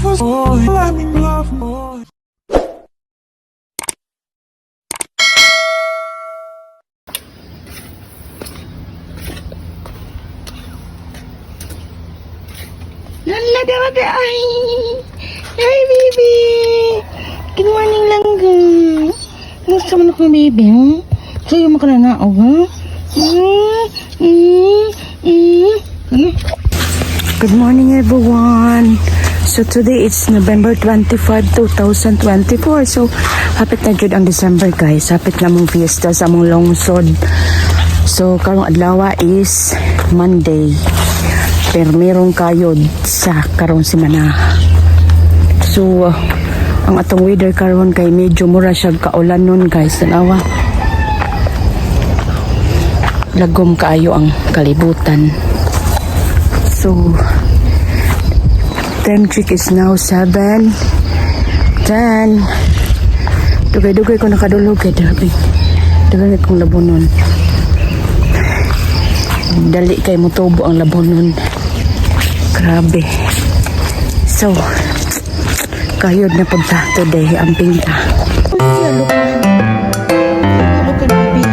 Lala, dada, ay! Hi, baby! Good morning lang, guys. Gusto mo na kong baby, ha? Sa'yo mo ka na nao, ha? Good morning, everyone. So, today it's November 25, 2024. So, hapit na jud ang December, guys. Hapit na mong fiesta sa mong lungsod. So, karong adlaw is Monday. Pero merong kayod sa karong semana. So, ang atong weather karon kay medyo mura siya kaulan nun, guys. Tanawa. Lagom kaayo ang kalibutan. So, time check is now 7:10. Dugay-dugay ko nakadulog kay Derby. Dugay kong labonon. Dali kay mutubo ang labonon. Grabe. So, kayod na punta today ang pinta. Look at baby.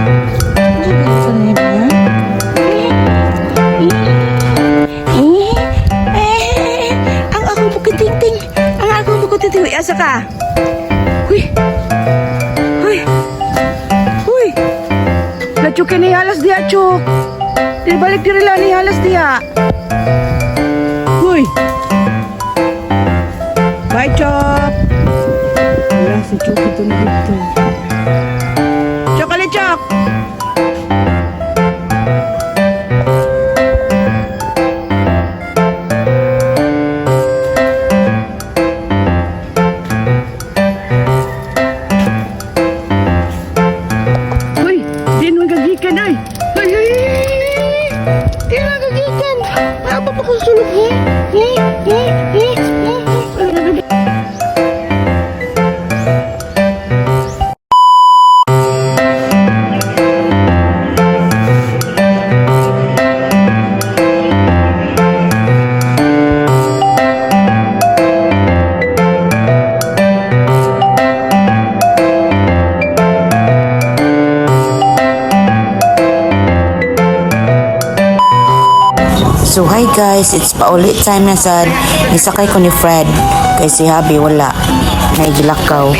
Ang ako bukiting-ting. Ang ako bukiting-ting. Asa ka? Huy. Huy. Huy. Lachuk ni halas dia, Chuk. Dibalik diri lang ni halas dia. Huy. Bye, Chok. Wala si Chok ito na dito. Chok, ali, Chok. Uy, di naman gagikan, ay. Ay, ay, ay. Di naman gagikan. Apa pa kung sulog, So hi guys, it's paulit time na sad. Nisakay ko ni Fred kay si Habi wala. Naigilakaw.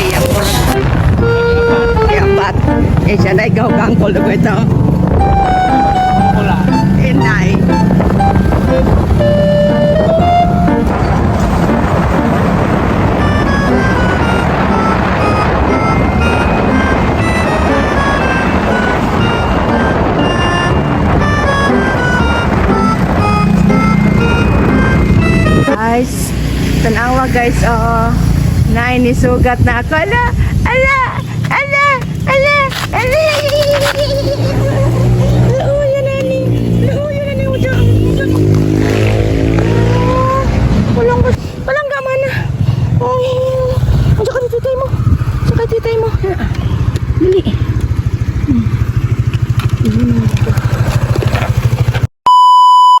Kaya bat, siya na ikaw gangkol ko ito. Wala. Inay. Guys, tanawa guys, na inisugat na ako. Ala, ala, ala, ala, ala. Luhuyan na ni. Luhuyan na ni. Walang gaman na. Andiyan ka ni titay mo. Andiyan ka titay mo. Dali.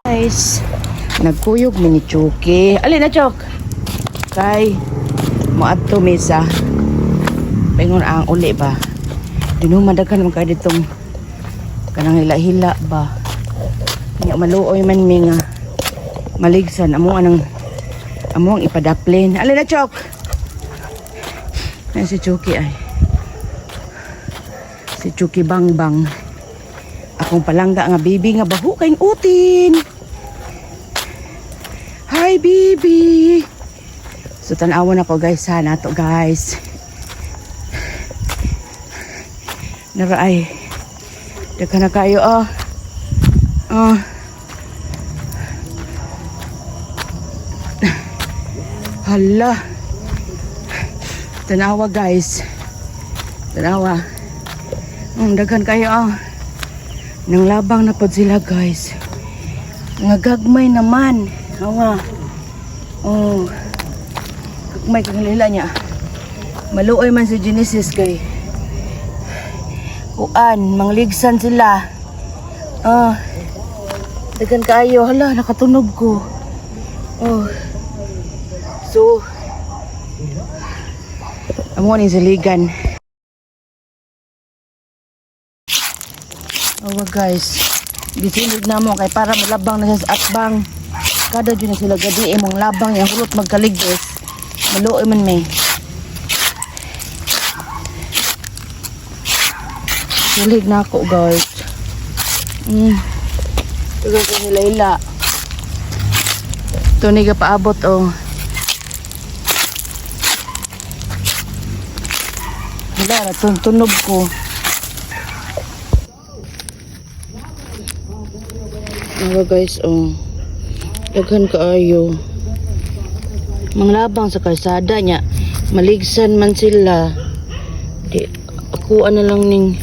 Guys, nagkuyog ni Chuki. Alin na, Chok? Kay, moadto misa. Pengon ang uli ba? Dinumadagan naman kayo ditong kanang hila-hila ba? Nga maluoy man mi nga maligsan. Among ipadaplin. Alin na, Chok? Ayan si Chuki ay. Si Chuki Bangbang. Akong palangga nga baby nga bahu kayong utin. Hi, baby! So, tanawan ako, guys, ha? Nato, guys. Naraay. Daka na kayo, oh. Oh. Hala. Tanawa, guys. Tanawa. Daghan kayo, oh. Nang labang na po sila, guys. Ngagagmay naman. Awa. Oh. May kanila niya. Maluoy man si Genesis kay. Kuan, mangligsan sila. Dagan kaayo. Hala, nakatunog ko. Oh. So, Amo ni siligan. Oh guys, gisilid na mo kay para malabang na siya sa atbang. Kada dyan na sila gadi mong labang yung hulot magkaligos. Maluoy man may. Silig na ako guys. Ito ko nila. Ito niga paabot oh. Wala na tunog ko. Ano guys oh. Daghan kaayo. Manglabang sa kalsada niya. Maligsan man sila. Di ako ano lang ning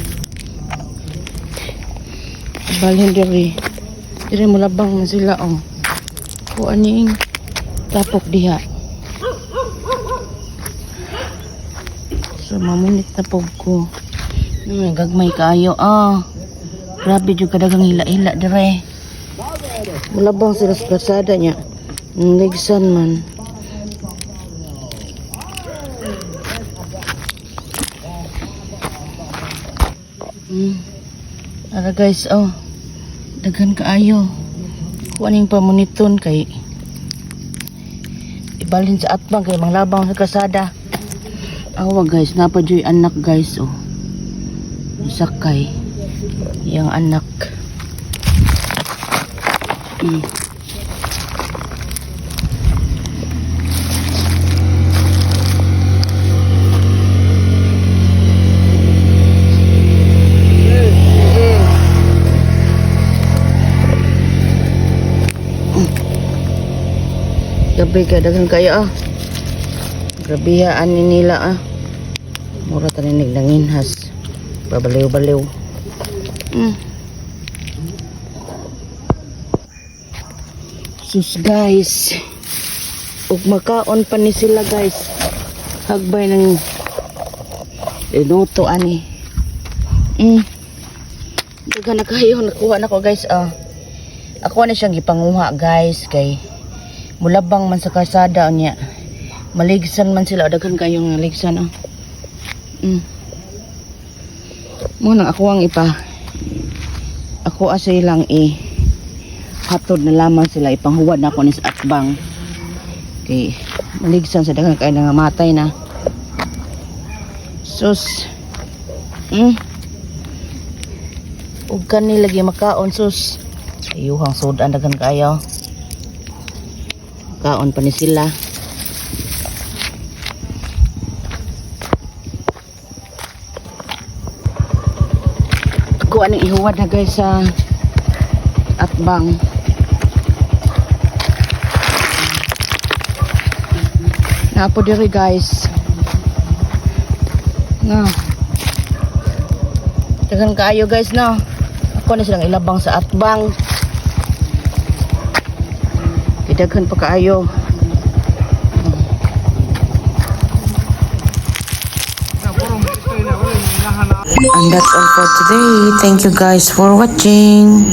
balhin diri. Diri mo labang man sila oh. Ako aning tapok diha. So mamunit na pog ko. Gagmay kaayo ah. Grabe jud kadagang hila-hila dire. Malabang sila sa kalsada niya. Ligsan man. Ara guys, oh. Daghan kaayo. Kuha ning pamuniton kay ibalhin sa atbang kay manglabang sa kalsada. Awa guys, napadyoy anak guys, oh. Sakay. Yang anak. Gabi ka daghang kayo ah. Grabihaan ni nila ah. Mura taninig ng inhas. Babaliw-baliw. Sus guys. Ug makaon pa ni sila guys. Hagbay ng luto ani. Daghan na kayo nakuha na ko guys ah. Ako na siyang gipanguha guys kay mulabang man sa kalsada niya. Maligsan man sila daghan kayo nga ligsan ah. Mo nang ako ang ako asay lang hatod na lamang sila ipanghuwad na ako ni sa atbang kay maligsan sa daghang kay nangamatay na sus ug kani lagi makaon sus ayuhang sodan daghan kayo kaon pa ni sila. Ako anong ihuwad na guys sa atbang. Napo diri guys. No. Dagan kaayo guys no. Ako na silang ilabang sa atbang. Daghan pa kaayo. And that's all for today. Thank you guys for watching.